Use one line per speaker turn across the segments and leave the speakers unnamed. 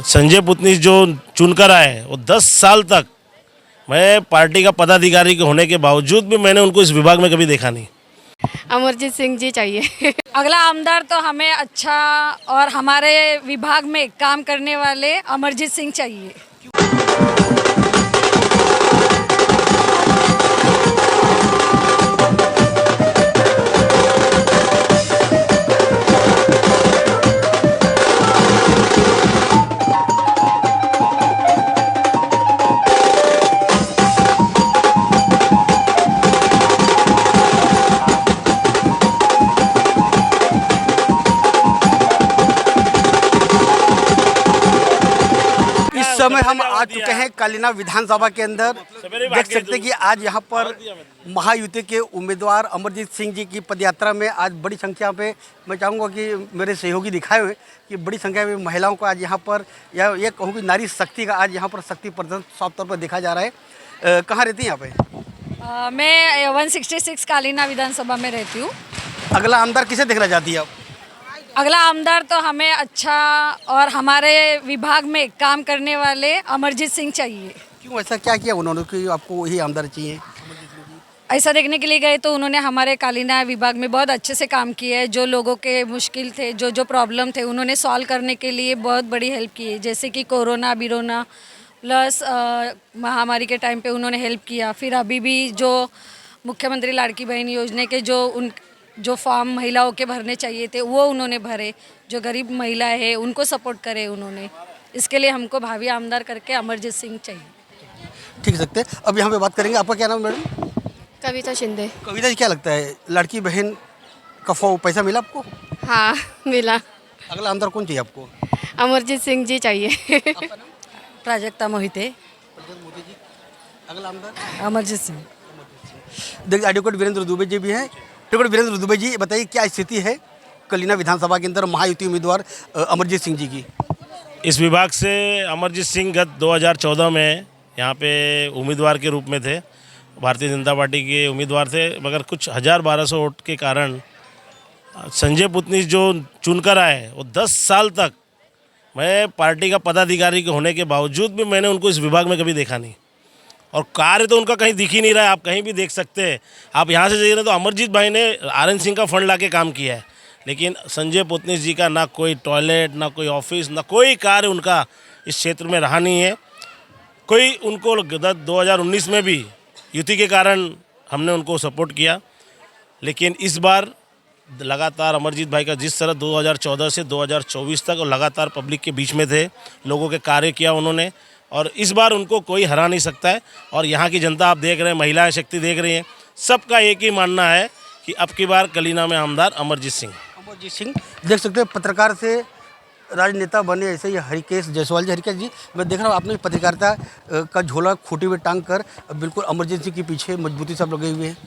संजय पुतनी जो चुनकर आए वो 10 साल तक मैं पार्टी का पदाधिकारी होने के बावजूद भी मैंने उनको इस विभाग में कभी देखा नहीं।
अमरजीत सिंह जी चाहिए।
अगला आमदार तो हमें अच्छा और हमारे विभाग में काम करने वाले अमरजीत सिंह चाहिए।
समय हम आ चुके हैं कालीना विधानसभा के अंदर। देख सकते हैं कि आज यहाँ पर महायुति के उम्मीदवार अमरजीत सिंह जी की पदयात्रा में आज बड़ी संख्या पे, मैं चाहूँगा कि मेरे सहयोगी दिखाए हुए कि बड़ी संख्या में महिलाओं को आज यहाँ पर, या ये कहूँ कि नारी शक्ति का आज यहाँ पर शक्ति प्रदर्शन साफ तौर पर देखा जा रहा है। कहाँ रहती हैं यहाँ पे?
मैं 166 कालीना विधानसभा में रहती हूँ।
अगला आमदार किसे देखना चाहती है आप?
अगला आमदार तो हमें अच्छा और हमारे विभाग में काम करने वाले अमरजीत सिंह चाहिए।
क्यों, ऐसा क्या किया उन्होंने कि आपको वही आमदार चाहिए?
ऐसा देखने के लिए गए तो उन्होंने हमारे कालीना विभाग में बहुत अच्छे से काम किया है। जो लोगों के मुश्किल थे, जो प्रॉब्लम थे, उन्होंने सॉल्व करने के लिए बहुत बड़ी हेल्प की है। जैसे कि कोरोना बिरोना प्लस महामारी के टाइम पे उन्होंने हेल्प किया। फिर अभी भी जो मुख्यमंत्री लाड़की बहन योजना के जो फॉर्म महिलाओं के भरने चाहिए थे वो उन्होंने भरे। जो गरीब महिला है उनको सपोर्ट करे उन्होंने। इसके लिए हमको भावी आमदार करके अमरजीत सिंह चाहिए।
ठीक सकते। अब यहाँ पे बात करेंगे। आपका क्या नाम मैडम?
कविता शिंदे।
कविता जी, क्या लगता है लड़की बहन का पैसा मिला आपको?
हाँ मिला।
अगला आमदार कौन चाहिए आपको?
अमरजीत सिंह जी चाहिए।
प्राजक्ता मोहिते।
अगला आमदार
अमरजीत सिंह।
देखिए एडवोकेट वीरेंद्र दुबे जी भी हैं। एडवोकेट वीरेंद्र दुबे जी, बताइए क्या स्थिति है कलीना विधानसभा के अंदर महायुति उम्मीदवार अमरजीत सिंह जी की?
इस विभाग से अमरजीत सिंह गत 2014 में यहाँ पे उम्मीदवार के रूप में थे, भारतीय जनता पार्टी के उम्मीदवार थे, मगर कुछ 1200 वोट के कारण संजय पुतनी जो चुनकर आए वो 10 साल तक मैं पार्टी का पदाधिकारी होने के बावजूद भी मैंने उनको इस विभाग में कभी देखा नहीं। और कार्य तो उनका कहीं दिख ही नहीं रहा है। आप कहीं भी देख सकते हैं। आप यहाँ से जाइए ना तो अमरजीत भाई ने आर एन सिंह का फंड लाके काम किया है, लेकिन संजय पुतनीस जी का ना कोई टॉयलेट, ना कोई ऑफिस, ना कोई कार्य उनका इस क्षेत्र में रहा नहीं है। कोई उनको 2019 में भी युति के कारण हमने उनको सपोर्ट किया, लेकिन इस बार लगातार अमरजीत भाई का जिस तरह 2014 से 2024 तक और लगातार पब्लिक के बीच में थे, लोगों के कार्य किया उन्होंने, और इस बार उनको कोई हरा नहीं सकता है। और यहाँ की जनता आप देख रहे हैं, महिलाएं शक्ति देख रही हैं, सबका एक ही मानना है कि अब की बार कलीना में आमदार अमरजीत सिंह।
अमरजीत सिंह, देख सकते हैं पत्रकार से राजनेता बने ऐसे ही हरिकेश जायसवाल जी। हरिकेश जी, मैं देख रहा हूँ आपने पत्रकारिता का झोला खूंटी में टांग कर बिल्कुल अमरजीत सिंह के पीछे मजबूती सब लगे हुए हैं।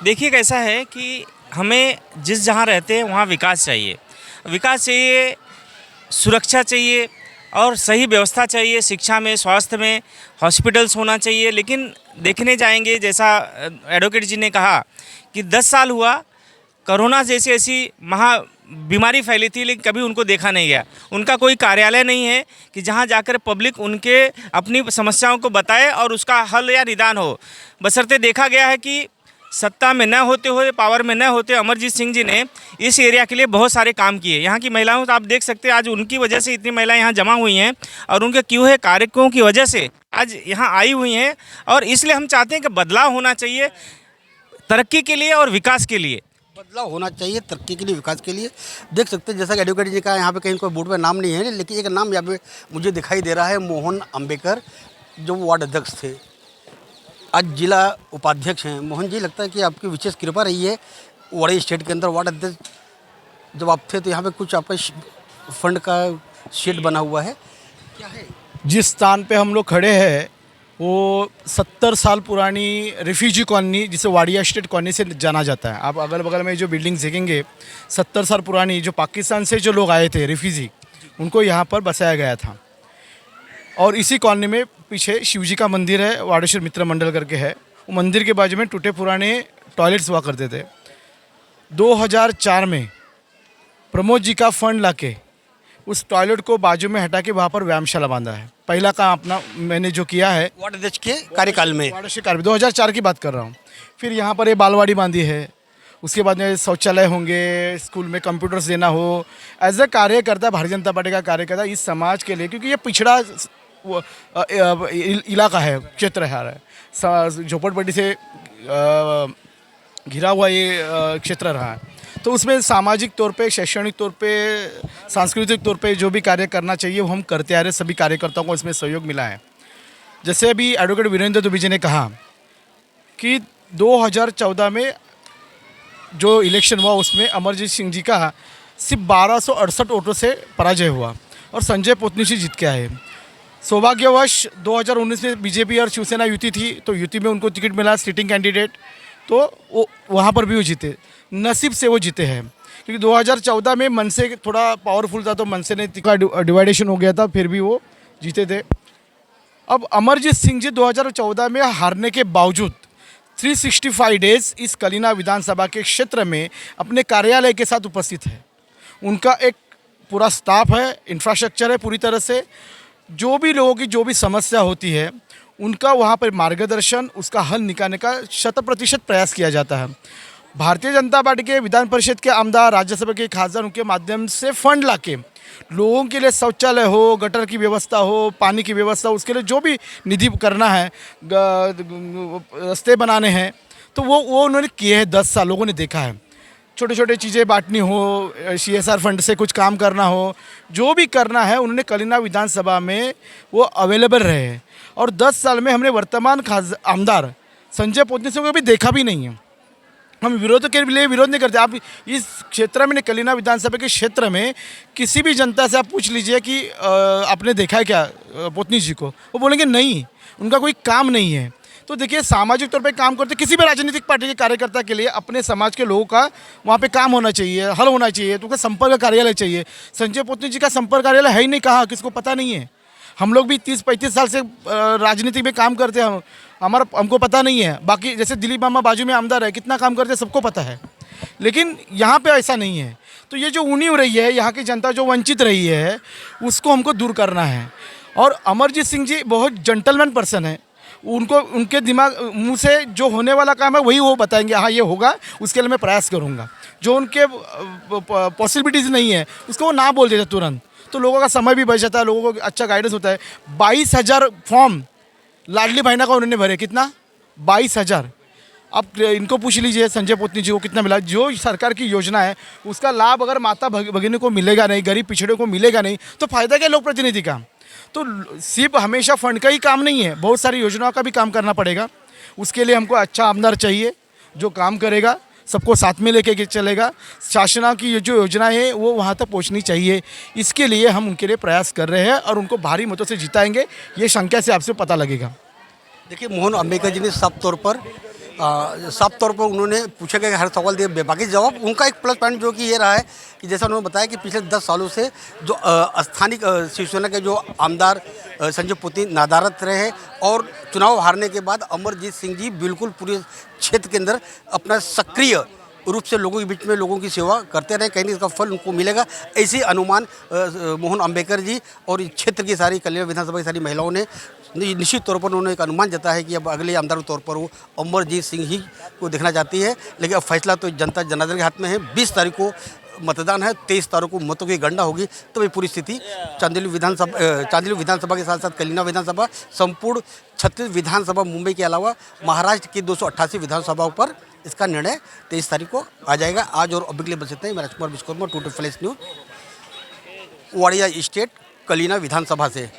देखिए कैसा है कि हमें जिस जहाँ रहते हैं वहाँ विकास चाहिए, सुरक्षा चाहिए और सही व्यवस्था चाहिए। शिक्षा में, स्वास्थ्य में, हॉस्पिटल्स होना चाहिए। लेकिन देखने जाएंगे, जैसा एडवोकेट जी ने कहा कि 10 साल हुआ, कोरोना जैसी ऐसी बीमारी फैली थी, लेकिन कभी उनको देखा नहीं गया। उनका कोई कार्यालय नहीं है कि जहां जाकर पब्लिक उनके अपनी समस्याओं को बताए और उसका हल या निदान हो। बशर्ते देखा गया है कि सत्ता में न होते हुए, पावर में न होते, अमरजीत सिंह जी ने इस एरिया के लिए बहुत सारे काम किए। यहाँ की महिलाओं को आप देख सकते हैं, आज उनकी वजह से इतनी महिलाएं यहाँ जमा हुई हैं और उनके किए हुए कार्यक्रमों की वजह से आज यहाँ आई हुई हैं। और इसलिए हम चाहते हैं कि बदलाव होना चाहिए तरक्की के लिए और विकास के लिए।
बदलाव होना चाहिए तरक्की के लिए, विकास के लिए। देख सकते हैं जैसा कि एडवोकेट जी का यहाँ पे कहीं कोई बोर्ड पे नाम नहीं है, लेकिन एक नाम यहाँ पे मुझे दिखाई दे रहा है, मोहन अम्बेकर, जो वार्ड अध्यक्ष थे, आज जिला उपाध्यक्ष हैं। मोहन जी, लगता है कि आपकी विशेष कृपा रही है वाड़ी स्टेट के अंदर वार्ड अध्यक्ष जब आप थे तो यहाँ पे कुछ आपका फंड का शेड बना हुआ है, क्या है?
जिस स्थान पे हम लोग खड़े हैं वो 70 साल पुरानी रिफ्यूजी कॉलोनी, जिसे वाडिया स्टेट कॉलोनी से जाना जाता है। आप अगल बगल में जो बिल्डिंग देखेंगे 70 साल पुरानी, जो पाकिस्तान से जो लोग आए थे रिफ्यूजी, उनको यहाँ पर बसाया गया था। और इसी कॉलोनी में पीछे शिवजी का मंदिर है, वाडेश्वर मित्र मंडल करके है। वो मंदिर के बाजू में टूटे पुराने टॉयलेट्स हुआ करते थे। 2004 में प्रमोद जी का फंड लाके उस टॉयलेट को बाजू में हटा के वहाँ पर व्यायामशाला बांधा है। पहला काम अपना मैंने जो किया है
वार्ड अध्यक्ष के कार्यकाल में,
वार्ड शिकार 2004 की बात कर रहा हूँ। फिर यहाँ पर ये बालवाड़ी बांधी है, उसके बाद में शौचालय होंगे, स्कूल में कंप्यूटर्स देना हो। एज ए कार्यकर्ता, भारतीय जनता पार्टी का कार्यकर्ता इस समाज के लिए, क्योंकि ये पिछड़ा इलाका है, क्षेत्र है, झोपड़पट्टी से घिरा हुआ ये क्षेत्र रहा है, तो उसमें सामाजिक तौर पे, शैक्षणिक तौर पे, सांस्कृतिक तौर पे जो भी कार्य करना चाहिए वो हम करते आ रहे। सभी कार्यकर्ताओं को इसमें सहयोग मिला है। जैसे अभी एडवोकेट वीरेंद्र दुबे जी ने कहा कि 2014 में जो इलेक्शन हुआ उसमें अमरजीत सिंह जी का सिर्फ 1268 वोटों से पराजय हुआ और संजय पोतनी जी जीत के आए। सौभाग्यवश 2019 में बीजेपी और शिवसेना युति थी, तो युति में उनको टिकट मिला सिटिंग कैंडिडेट, तो वो वहाँ पर भी वो जीते, नसीब से वो जीते हैं। क्योंकि 2014 में मनसे थोड़ा पावरफुल था, तो मनसे ने डिवाइडेशन हो गया था, फिर भी वो जीते थे। अब अमरजीत सिंह जी 2014 में हारने के बावजूद 365 डेज इस कलीना विधानसभा के क्षेत्र में अपने कार्यालय के साथ उपस्थित है। उनका एक पूरा स्टाफ है, इंफ्रास्ट्रक्चर है पूरी तरह से। जो भी लोगों की जो भी समस्या होती है उनका वहाँ पर मार्गदर्शन, उसका हल निकालने का 100% प्रयास किया जाता है। भारतीय जनता पार्टी के विधान परिषद के आमदार, राज्यसभा के खासदार, उनके माध्यम से फंड लाके लोगों के लिए शौचालय हो, गटर की व्यवस्था हो, पानी की व्यवस्था, उसके लिए जो भी निधि करना है, रास्ते बनाने हैं, तो वो उन्होंने किए हैं। 10 साल लोगों ने देखा है। छोटे छोटे चीज़ें बांटनी हो, CSR फंड से कुछ काम करना हो, जो भी करना है उन्होंने कलीना विधानसभा में वो अवेलेबल रहे हैं। और 10 साल में हमने वर्तमान आमदार संजय पोतनी से कभी देखा भी नहीं है। हम विरोध के लिए विरोध नहीं करते। आप इस क्षेत्र में, कलीना विधानसभा के क्षेत्र में किसी भी जनता से आप पूछ लीजिए कि आपने देखा है क्या पोतनी जी को, वो बोलेंगे नहीं, उनका कोई काम नहीं है। तो देखिए, सामाजिक तौर पे काम करते किसी भी राजनीतिक पार्टी के कार्यकर्ता के लिए अपने समाज के लोगों का वहाँ पे काम होना चाहिए, हल होना चाहिए, तो उनका संपर्क कार्यालय चाहिए। संजय पोतनी जी का संपर्क कार्यालय है ही नहीं, कहाँ, किसको पता नहीं है। हम लोग भी 30-35 साल से राजनीति में काम करते हैं, हमको पता नहीं है। बाकी जैसे दिलीप मामा बाजू में आमदार है, कितना काम करते हैं सबको पता है, लेकिन यहाँ पे ऐसा नहीं है। तो ये जो ऊनी हो रही है, यहाँ की जनता जो वंचित रही है, उसको हमको दूर करना है। और अमरजीत सिंह जी बहुत जेंटलमैन पर्सन है। उनको उनके दिमाग मुंह से जो होने वाला काम है वही वो बताएंगे, हाँ ये होगा, उसके लिए मैं प्रयास करूँगा। जो उनके पॉसिबिलिटीज़ नहीं है उसको वो ना बोल देते तुरंत, तो लोगों का समय भी बच जाता है, लोगों को अच्छा गाइडेंस होता है। 22,000 फॉर्म लाडली बहना का उन्होंने भरे, कितना, 22,000। आप इनको पूछ लीजिए संजय पोतनी जी को कितना मिला। जो सरकार की योजना है उसका लाभ अगर माता भगिनी को मिलेगा नहीं, गरीब पिछड़े को मिलेगा नहीं, तो फायदा क्या लोक प्रतिनिधि का। तो सिर्फ हमेशा फंड का ही काम नहीं है, बहुत सारी योजनाओं का भी काम करना पड़ेगा। उसके लिए हमको अच्छा आमदार चाहिए जो काम करेगा, सबको साथ में लेके चलेगा। शासना की जो योजना है वो वहाँ तक पहुँचनी चाहिए। इसके लिए हम उनके लिए प्रयास कर रहे हैं और उनको भारी मतों से जिताएंगे, ये संख्या से आपसे पता लगेगा।
देखिए, मोहन अम्बेकर जी ने साफ तौर पर उन्होंने पूछे गए हर सवाल दिए बेबाकी जवाब। उनका एक प्लस पॉइंट जो कि ये रहा है कि जैसा उन्होंने बताया कि पिछले 10 सालों से जो स्थानीय शिवसेना के जो आमदार संजय पोतनी नादारत रहे हैं, और चुनाव हारने के बाद अमरजीत सिंह जी बिल्कुल पूरे क्षेत्र के अंदर अपना सक्रिय रूप से लोगों के बीच में लोगों की सेवा करते रहे। कहीं इसका फल उनको मिलेगा, ऐसे अनुमान मोहन अम्बेकर जी और इस क्षेत्र की सारी कल्याण विधानसभा की सारी महिलाओं ने निश्चित तौर पर उन्होंने एक अनुमान जताया है कि अब अगले आमदार के तौर पर वो अमरजीत सिंह ही को देखना चाहती है। लेकिन अब फैसला तो जनता जनार्दन के हाथ में है। 20 तारीख को मतदान है, 23 तारीख को मतों की गणना होगी, तो ये पूरी स्थिति चांदील विधानसभा के साथ साथ कलीना विधानसभा, संपूर्ण 36 विधानसभा मुंबई के अलावा महाराष्ट्र की 288 विधानसभाओं पर इसका निर्णय 23 तारीख को आ जाएगा। आज और अभी के लिए बस इतना ही। मैं Rajkumar Vishwakarma, 2 flash news, Wadia state, Kalina विधानसभा से।